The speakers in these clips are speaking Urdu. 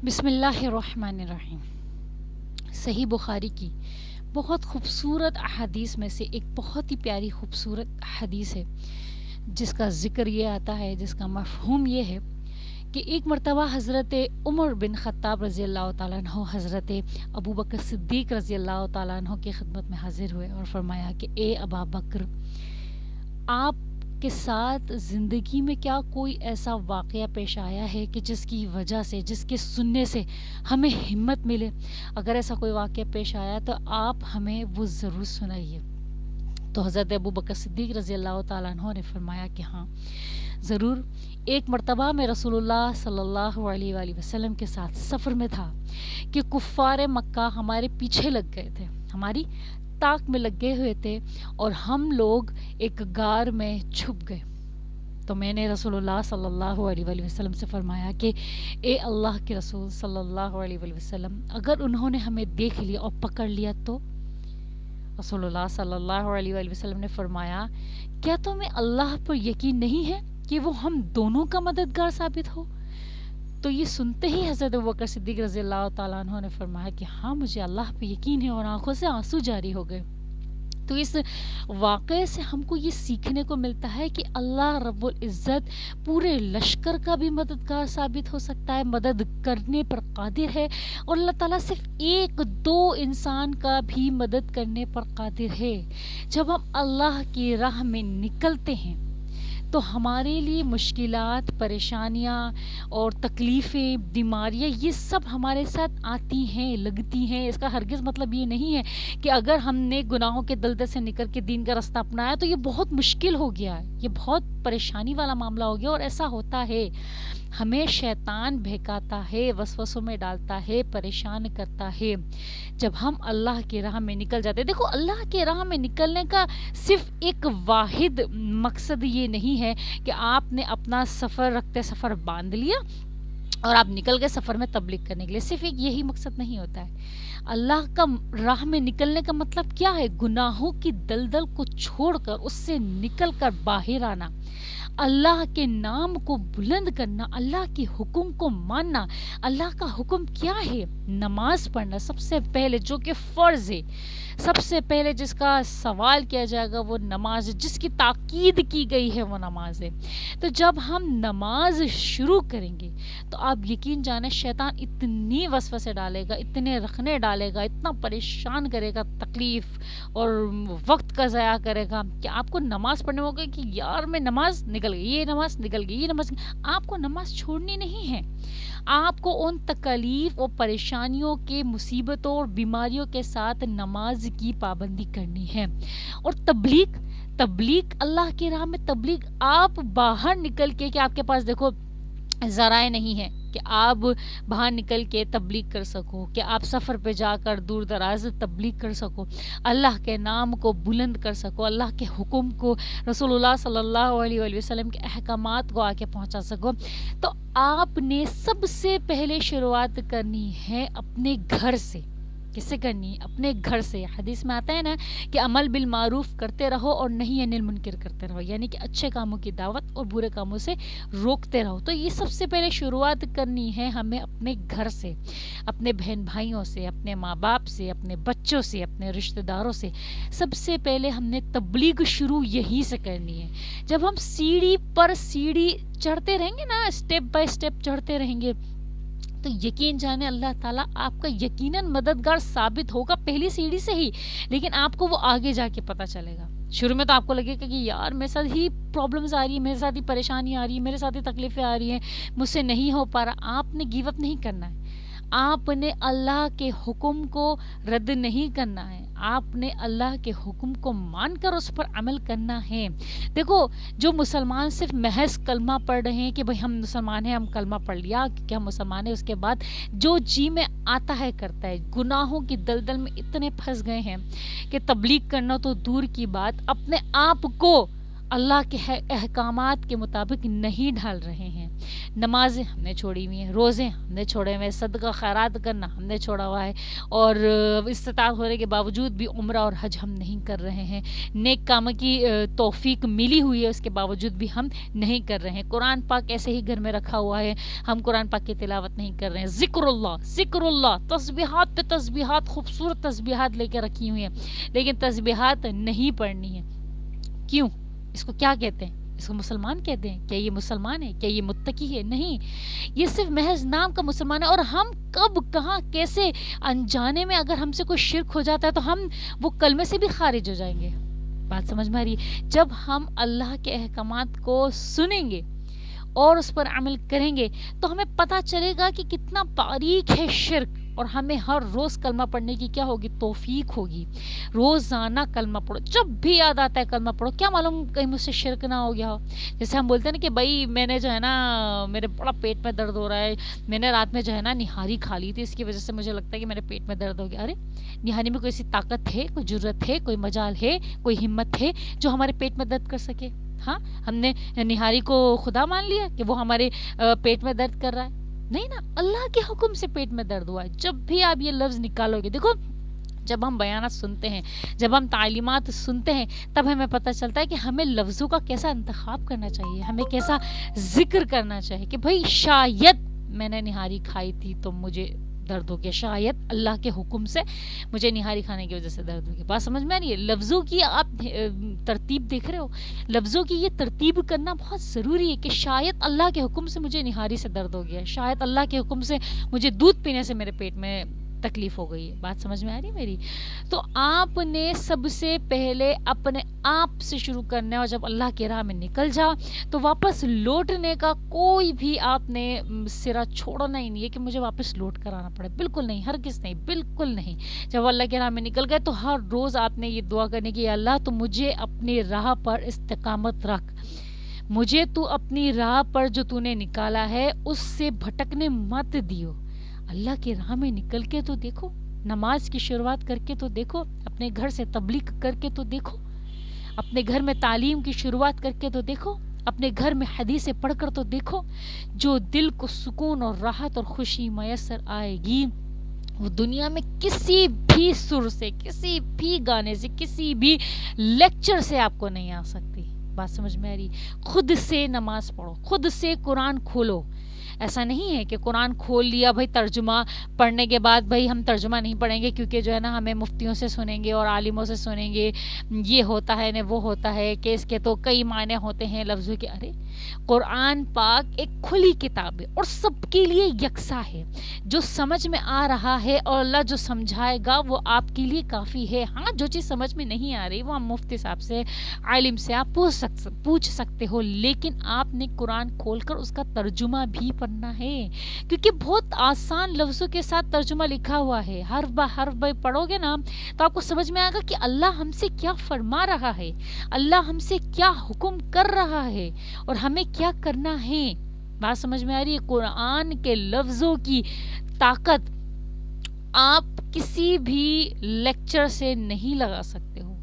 بسم اللہ الرحمن الرحیم۔ صحیح بخاری کی بہت خوبصورت احادیث میں سے ایک بہت ہی پیاری خوبصورت حدیث ہے جس کا ذکر یہ آتا ہے، جس کا مفہوم یہ ہے کہ ایک مرتبہ حضرت عمر بن خطاب رضی اللہ تعالیٰ عنہ حضرت ابو بکر صدیق رضی اللہ تعالیٰ عنہ کی خدمت میں حاضر ہوئے اور فرمایا کہ اے ابا بکر، آپ کے ساتھ زندگی میں کیا کوئی ایسا واقعہ پیش آیا ہے کہ جس کی وجہ سے، جس کے سننے سے ہمیں ہمت ملے؟ اگر ایسا کوئی واقعہ پیش آیا تو آپ ہمیں وہ ضرور سنائیے۔ تو حضرت ابو بکر صدیق رضی اللہ تعالیٰ عنہ نے فرمایا کہ ہاں ضرور۔ ایک مرتبہ میں رسول اللہ صلی اللہ علیہ وآلہ وسلم کے ساتھ سفر میں تھا کہ کفار مکہ ہمارے پیچھے لگ گئے تھے، ہماری تاک میں لگے ہوئے تھے اور ہم لوگ ایک غار میں چھپ گئے۔ تو میں نے رسول اللہ صلی اللہ علیہ وآلہ وسلم سے فرمایا کہ اے اللہ کے رسول صلی اللہ علیہ وآلہ وسلم، اگر انہوں نے ہمیں دیکھ لیا اور پکڑ لیا تو؟ رسول اللہ صلی اللہ علیہ وآلہ وسلم نے فرمایا، کیا تمہیں اللہ پر یقین نہیں ہے کہ وہ ہم دونوں کا مددگار ثابت ہو؟ تو یہ سنتے ہی حضرت ابوبکر صدیق رضی اللہ تعالیٰ عنہ نے فرمایا کہ ہاں مجھے اللہ پہ یقین ہے، اور آنکھوں سے آنسو جاری ہو گئے۔ تو اس واقعے سے ہم کو یہ سیکھنے کو ملتا ہے کہ اللہ رب العزت پورے لشکر کا بھی مددگار ثابت ہو سکتا ہے، مدد کرنے پر قادر ہے، اور اللہ تعالیٰ صرف ایک دو انسان کا بھی مدد کرنے پر قادر ہے۔ جب ہم اللہ کی راہ میں نکلتے ہیں تو ہمارے لیے مشکلات، پریشانیاں اور تکلیفیں، بیماریاں، یہ سب ہمارے ساتھ آتی ہیں، لگتی ہیں۔ اس کا ہرگز مطلب یہ نہیں ہے کہ اگر ہم نے گناہوں کے دلدل سے نکل کے دین کا رستہ اپنایا تو یہ بہت مشکل ہو گیا ہے، یہ بہت پریشانی والا معاملہ ہو گیا، اور ایسا ہوتا ہے۔ ہمیں شیطان بہکاتا ہے، وسوسوں میں ڈالتا ہے، پریشان کرتا ہے۔ جب ہم اللہ کی راہ میں نکل جاتے ہیں، دیکھو اللہ کی راہ میں نکلنے کا صرف ایک واحد مقصد یہ نہیں ہے کہ آپ نے اپنا سفر رکھتے سفر باندھ لیا اور آپ نکل گئے سفر میں تبلیغ کرنے کے لیے، صرف ایک یہی مقصد نہیں ہوتا ہے۔ اللہ کا راہ میں نکلنے کا مطلب کیا ہے؟ گناہوں کی دلدل کو چھوڑ کر، اس سے نکل کر باہر آنا، اللہ کے نام کو بلند کرنا، اللہ کے حکم کو ماننا۔ اللہ کا حکم کیا ہے؟ نماز پڑھنا سب سے پہلے، جو کہ فرض ہے۔ سب سے پہلے جس کا سوال کیا جائے گا وہ نماز ہے، جس کی تاکید کی گئی ہے وہ نماز ہے۔ تو جب ہم نماز شروع کریں گے تو آپ یقین جانیں شیطان اتنی وسوسے ڈالے گا، اتنے رخنے ڈالے گا، اتنا پریشان کرے گا، تکلیف اور وقت کا ضیاع کرے گا کہ آپ کو نماز پڑھنے ہوگا کہ یار میں نماز نکل گئی، یہ نماز نکل گئی، یہ نماز۔ آپ کو نماز چھوڑنی نہیں ہے، آپ کو ان تکلیف اور پریشانیوں کے، مصیبتوں اور بیماریوں کے ساتھ نماز کی پابندی کرنی ہے۔ اور تبلیغ اللہ کی راہ میں تبلیغ، آپ باہر نکل کے، کہ آپ کے پاس دیکھو ذرائع نہیں ہے کہ آپ باہر نکل کے تبلیغ کر سکو، کہ آپ سفر پہ جا کر دور دراز تبلیغ کر سکو، اللہ کے نام کو بلند کر سکو، اللہ کے حکم کو، رسول اللہ صلی اللہ علیہ وآلہ وسلم کے احکامات کو آگے پہنچا سکو، تو آپ نے سب سے پہلے شروعات کرنی ہے اپنے گھر سے۔ کس سے کرنی ہے؟ اپنے گھر سے۔ حدیث میں آتا ہے نا کہ عمل بالمعروف کرتے رہو اور نہی عن المنکر کرتے رہو، یعنی کہ اچھے کاموں کی دعوت اور برے کاموں سے روکتے رہو۔ تو یہ سب سے پہلے شروعات کرنی ہے ہمیں اپنے گھر سے، اپنے بہن بھائیوں سے، اپنے ماں باپ سے، اپنے بچوں سے، اپنے رشتہ داروں سے۔ سب سے پہلے ہم نے تبلیغ شروع یہی سے کرنی ہے۔ جب ہم سیڑھی پر سیڑھی چڑھتے رہیں گے نا، اسٹیپ بائی اسٹیپ چڑھتے رہیں گے، تو یقین جانے اللہ تعالیٰ آپ کا یقیناً مددگار ثابت ہوگا پہلی سیڑھی سے ہی، لیکن آپ کو وہ آگے جا کے پتہ چلے گا۔ شروع میں تو آپ کو لگے گا کہ یار میرے ساتھ ہی پرابلمز آ رہی ہیں، میرے ساتھ ہی پریشانی آ رہی ہے، میرے ساتھ ہی تکلیفیں آ رہی ہیں، مجھ سے نہیں ہو پا رہا۔ آپ نے گیو اپ نہیں کرنا ہے، آپ نے اللہ کے حکم کو رد نہیں کرنا ہے، آپ نے اللہ کے حکم کو مان کر اس پر عمل کرنا ہے۔ دیکھو جو مسلمان صرف محض کلمہ پڑھ رہے ہیں کہ بھئی ہم مسلمان ہیں، ہم کلمہ پڑھ لیا کہ ہم مسلمان ہیں، اس کے بعد جو جی میں آتا ہے کرتا ہے، گناہوں کی دلدل میں اتنے پھنس گئے ہیں کہ تبلیغ کرنا تو دور کی بات، اپنے آپ کو اللہ کے احکامات کے مطابق نہیں ڈھال رہے ہیں. نمازیں ہم نے چھوڑی ہوئی ہیں, روزے ہم نے چھوڑے ہوئے ہیں, صدقہ خیرات کرنا ہم نے چھوڑا ہوا ہے, اور استطاعت ہونے کے باوجود بھی عمرہ اور حج ہم نہیں کر رہے ہیں. نیک کام کی توفیق ملی ہوئی ہے, اس کے باوجود بھی ہم نہیں کر رہے ہیں. قرآن پاک ایسے ہی گھر میں رکھا ہوا ہے, ہم قرآن پاک کی تلاوت نہیں کر رہے ہیں. ذکر اللہ, تسبیحات پہ تسبیحات, خوبصورت تسبیحات لے کے رکھی ہوئی ہیں, لیکن تسبیحات نہیں پڑھنی ہے. کیوں؟ اس کو کیا کہتے ہیں؟ اس کو مسلمان کہتے ہیں؟ کیا یہ مسلمان ہے؟ کیا یہ متقی ہے؟ نہیں, یہ صرف محض نام کا مسلمان ہے. اور ہم کب کہاں کیسے انجانے میں اگر ہم سے کوئی شرک ہو جاتا ہے تو ہم وہ کلمے سے بھی خارج ہو جائیں گے. بات سمجھ میں آ رہی ہے؟ جب ہم اللہ کے احکامات کو سنیں گے اور اس پر عمل کریں گے تو ہمیں پتہ چلے گا کہ کتنا باریک ہے شرک, اور ہمیں ہر روز کلمہ پڑھنے کی کیا ہوگی؟ توفیق ہوگی. روزانہ کلمہ پڑھو, جب بھی یاد آتا ہے کلمہ پڑھو. کیا معلوم کہیں مجھ سے شرک نہ ہو گیا ہو. جیسے ہم بولتے ہیں نا کہ بھائی میں نے جو ہے نا, میرے بڑا پیٹ میں درد ہو رہا ہے, میں نے رات میں جو ہے نا نہاری کھا لی تھی, اس کی وجہ سے مجھے لگتا ہے کہ میرے پیٹ میں درد ہو گیا. ارے نہاری میں کوئی ایسی طاقت ہے, کوئی جرت ہے, کوئی مجال ہے, کوئی ہمت ہے جو ہمارے پیٹ میں درد کر سکے؟ ہاں, ہم نے نہاری کو خدا مان لیا کہ وہ ہمارے پیٹ میں درد کر رہا ہے؟ نہیں نا, اللہ کے حکم سے پیٹ میں درد ہوا ہے. جب بھی آپ یہ لفظ نکالو گے, دیکھو جب ہم بیانات سنتے ہیں, جب ہم تعلیمات سنتے ہیں, تب ہمیں پتہ چلتا ہے کہ ہمیں لفظوں کا کیسا انتخاب کرنا چاہیے, ہمیں کیسا ذکر کرنا چاہیے. کہ بھائی شاید میں نے نہاری کھائی تھی تو مجھے درد ہو گیا, شاید اللہ کے حکم سے مجھے نہاری کھانے کی وجہ سے درد ہو گیا. بات سمجھ میں آ رہی ہے؟ لفظوں کی آپ ترتیب دیکھ رہے ہو, لفظوں کی یہ ترتیب کرنا بہت ضروری ہے کہ شاید اللہ کے حکم سے مجھے نہاری سے درد ہو گیا, شاید اللہ کے حکم سے مجھے دودھ پینے سے میرے پیٹ میں تکلیف ہو گئی ہے. بات سمجھ میں آ رہی ہے میری؟ تو آپ نے سب سے پہلے اپنے آپ سے شروع کرنا ہے, اور جب اللہ کی راہ میں نکل جاؤ تو واپس لوٹنے کا کوئی بھی آپ نے سرا چھوڑنا ہی نہیں ہے کہ مجھے واپس لوٹ کر آنا پڑے. بالکل نہیں, ہرگز نہیں, بالکل نہیں. جب اللہ کی راہ میں نکل گئے تو ہر روز آپ نے یہ دعا کرنے کی, اللہ تو مجھے اپنی راہ پر استقامت رکھ, مجھے تو اپنی راہ پر جو تو نے نکالا ہے اس سے بھٹکنے مت دیو. اللہ کی راہ میں نکل کے تو دیکھو, نماز کی شروعات کر کے تو دیکھو, اپنے گھر سے تبلیغ کر کے تو دیکھو, اپنے گھر میں تعلیم کی شروعات کر کے تو دیکھو, اپنے گھر میں حدیثیں پڑھ کر تو دیکھو. جو دل کو سکون اور راحت اور خوشی میسر آئے گی وہ دنیا میں کسی بھی سر سے, کسی بھی گانے سے, کسی بھی لیکچر سے آپ کو نہیں آ سکتی. بات سمجھ میں آ رہی؟ خود سے نماز پڑھو, خود سے قرآن کھولو. ایسا نہیں ہے کہ قرآن کھول لیا بھائی, ترجمہ پڑھنے کے بعد بھائی ہم ترجمہ نہیں پڑھیں گے کیونکہ جو ہے نا ہمیں مفتیوں سے سنیں گے اور عالموں سے سنیں گے, یہ ہوتا ہے نہ وہ ہوتا ہے, کہ اس کے تو کئی معنی ہوتے ہیں لفظوں کے. ارے قرآن پاک ایک کھلی کتاب ہے اور سب کے لیے یکساں ہے. جو سمجھ میں آ رہا ہے اور اللہ جو سمجھائے گا وہ آپ کے لیے کافی ہے. ہاں, جو چیز سمجھ میں نہیں آ رہی وہ ہم مفتی صاحب سے, عالم سے آپ پوچھ سکتے ہو, لیکن آپ نے قرآن کھول کر اس کا ترجمہ بھی پڑھنا ہے, کیونکہ بہت آسان لفظوں کے ساتھ ترجمہ لکھا ہوا ہے. حرف بہ حرف پڑھو گے نا تو آپ کو سمجھ میں آئے گا کہ اللہ ہم سے کیا فرما رہا ہے, اللہ ہم سے کیا حکم کر رہا ہے اور ہمیں کیا کرنا ہے. بات سمجھ میں آ رہی ہے؟ قرآن کے لفظوں کی طاقت آپ کسی بھی لیکچر سے نہیں لگا سکتے ہو.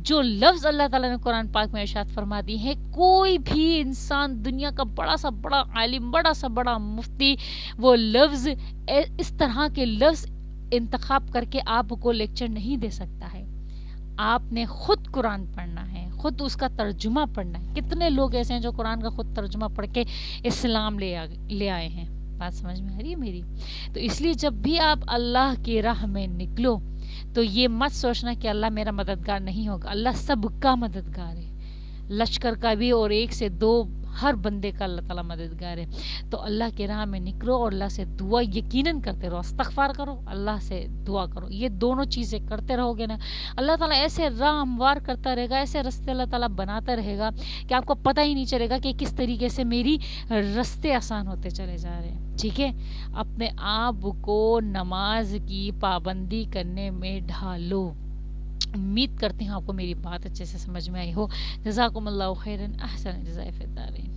جو لفظ اللہ تعالیٰ نے قرآن پاک میں ارشاد فرما دی ہے, کوئی بھی انسان, دنیا کا بڑا سا بڑا عالم, بڑا سا بڑا مفتی, وہ لفظ, اس طرح کے لفظ انتخاب کر کے آپ کو لیکچر نہیں دے سکتا ہے. آپ نے خود قرآن پڑھنا ہے, خود اس کا ترجمہ پڑھنا ہے. کتنے لوگ ایسے ہیں جو قرآن کا خود ترجمہ پڑھ کے اسلام لے آئے ہیں. بات سمجھ میں آ رہی ہے میری؟ تو اس لیے جب بھی آپ اللہ کی راہ میں نکلو تو یہ مت سوچنا کہ اللہ میرا مددگار نہیں ہوگا. اللہ سب کا مددگار ہے, لشکر کا بھی اور ایک سے دو, ہر بندے کا اللہ تعالیٰ مددگار ہے. تو اللہ کی راہ میں نکلو اور اللہ سے دعا یقیناً کرتے رہو, استغفار کرو, اللہ سے دعا کرو. یہ دونوں چیزیں کرتے رہو گے نا, اللہ تعالیٰ ایسے راہ ہموار کرتا رہے گا, ایسے رستے اللہ تعالیٰ بناتا رہے گا کہ آپ کو پتہ ہی نہیں چلے گا کہ کس طریقے سے میری رستے آسان ہوتے چلے جا رہے ہیں. ٹھیک ہے, اپنے آپ کو نماز کی پابندی کرنے میں ڈھالو. امید کرتی ہوں آپ کو میری بات اچھے سے سمجھ میں آئی ہو. جزاکم اللہ خیرن, احسن الجزاء فی الدارین.